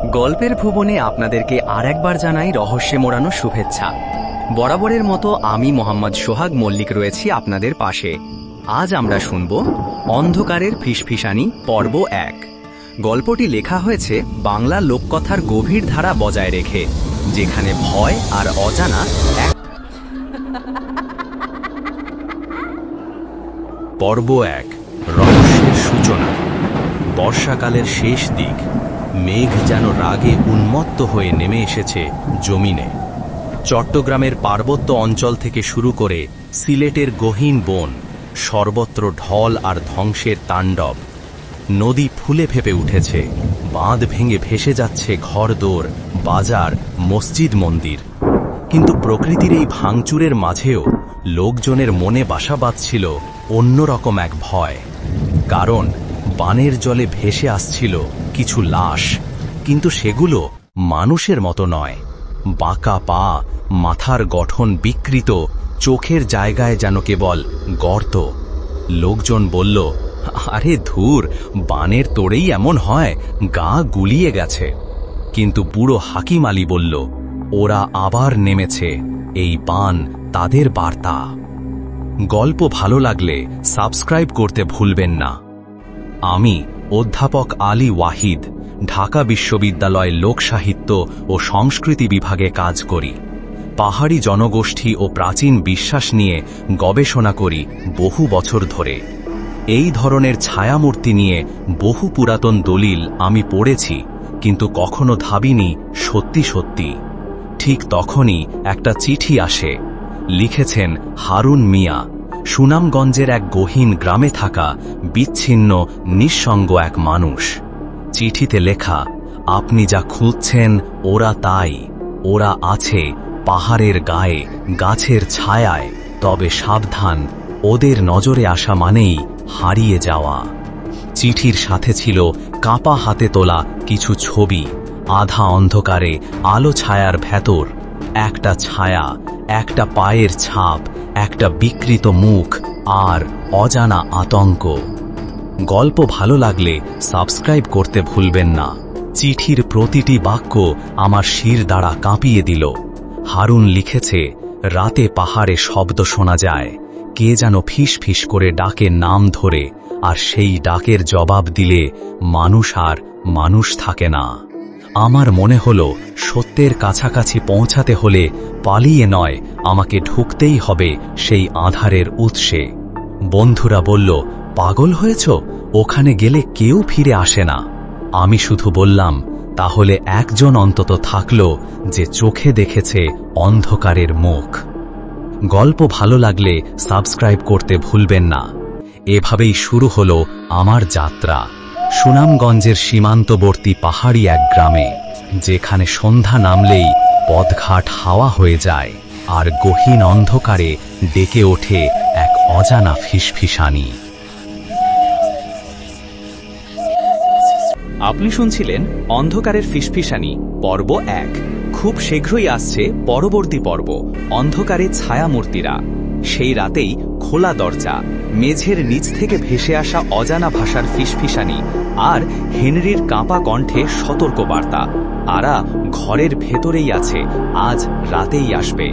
গল্পের ভুবনে আপনাদেরকে আরেকবার জানাই রহস্যে মোড়ানো শুভেচ্ছা। বরাবরের মতো আমি মোহাম্মদ সোহাগ মল্লিক রয়েছি আপনাদের পাশে। আজ আমরা শুনব অন্ধকারের ফিসফিসানি পর্ব 1। গল্পটি লেখা হয়েছে বাংলা লোককথার গভীর ধারা বজায় রেখে, যেখানে ভয় আর অজানা এক। পর্ব 1, রহস্যের সূচনা। বর্ষাকালের শেষ দিক। মেঘ যেন রাগে উন্মত্ত হয়ে নেমে এসেছে জমিনে। চট্টগ্রামের পার্বত্য অঞ্চল থেকে শুরু করে সিলেটের গহীন বন, সর্বত্র ঢল আর ধ্বংসের তাণ্ডব। নদী ফুলে ফেপে উঠেছে, বাঁধ ভেঙে ভেসে যাচ্ছে ঘরদোর, বাজার, মসজিদ, মন্দির। কিন্তু প্রকৃতির এই ভাঙচুরের মাঝেও লোকজনের মনে বাসা বাঁধছিল অন্যরকম এক ভয়। কারণ বানের জলে ভেসে আসছিল কিছু লাশ, কিন্তু সেগুলো মানুষের মতো নয়। বাঁকা পা, মাথার গঠন বিকৃত, চোখের জায়গায় যেন কেবল গর্ত। লোকজন বলল, আরে ধুর, বানের তোড়েই এমন হয়, গা গুলিয়ে গেছে। কিন্তু বুড়ো হাকিম আলী বলল, ওরা আবার নেমেছে, এই বান তাদের বার্তা। গল্প ভালো লাগলে সাবস্ক্রাইব করতে ভুলবেন না। আমি অধ্যাপক আলী ওয়াহিদ, ঢাকা বিশ্ববিদ্যালয় লোকসাহিত্য ও সংস্কৃতি বিভাগে কাজ করি। পাহাড়ি জনগোষ্ঠী ও প্রাচীন বিশ্বাস নিয়ে গবেষণা করি বহু বছর ধরে। এই ধরনের ছায়ামূর্তি নিয়ে বহু পুরাতন দলিল আমি পড়েছি, কিন্তু কখনো ভাবিনি সত্যি সত্যি। ঠিক তখনই একটা চিঠি আসে। লিখেছেন হারুন মিয়া, সুনামগঞ্জের এক গহীন গ্রামে থাকা বিচ্ছিন্ন নিঃসঙ্গ এক মানুষ। চিঠিতে লেখা, আপনি যা খুঁজছেন ওরা তাই। ওরা আছে পাহাড়ের গায়ে, গাছের ছায়ায়, তবে সাবধান, ওদের নজরে আসা মানেই হারিয়ে যাওয়া। চিঠির সাথে ছিল কাঁপা হাতে তোলা কিছু ছবি। আধা অন্ধকারে আলো ছায়ার ভেতর একটা ছায়া, একটা পায়ের ছাপ, একটা বিকৃত মুখ আর অজানা আতঙ্ক। গল্প ভালো লাগলে সাবস্ক্রাইব করতে ভুলবেন না। চিঠির প্রতিটি বাক্য আমার শির দাঁড়া কাঁপিয়ে দিল। হারুন লিখেছে, রাতে পাহাড়ে শব্দ শোনা যায়, কে যেন ফিস ফিস করে ডাকে নাম ধরে, আর সেই ডাকের জবাব দিলে মানুষ আর মানুষ থাকে না। আমার মনে হলো সত্যের কাছাকাছি পৌঁছাতে হলে পালিয়ে নয়, আমাকে ঢুকতেই হবে সেই আঁধারের উৎসে। বন্ধুরা বলল, পাগল হয়েছ, ওখানে গেলে কেউ ফিরে আসে না। আমি শুধু বললাম, তাহলে একজন অন্তত থাকলো যে চোখে দেখেছে অন্ধকারের মুখ। গল্প ভালো লাগলে সাবস্ক্রাইব করতে ভুলবেন না। এভাবেই শুরু হলো আমার যাত্রা সুনামগঞ্জের সীমান্তবর্তী পাহাড়ি এক গ্রামে, যেখানে সন্ধ্যা নামলেই পথঘাট হাওয়া হয়ে যায় আর গহীন অন্ধকারে ডেকে ওঠে এক অজানা ফিসফিসানি। আপনি শুনছিলেন অন্ধকারের ফিসফিসানি পর্ব 1। খুব শীঘ্রই আসছে পরবর্তী পর্ব, অন্ধকারে ছায়ামূর্তিরা। সেই রাতেই খোলা দরজা, মেঝের নিচ থেকে ভেসে আসা অজানা ভাষার ফিসফিসানি আর হেনরির কাঁপা কণ্ঠে সতর্কবার্তা। আরা ঘরের ভেতরেই আছে, আজ রাতেই আসবে।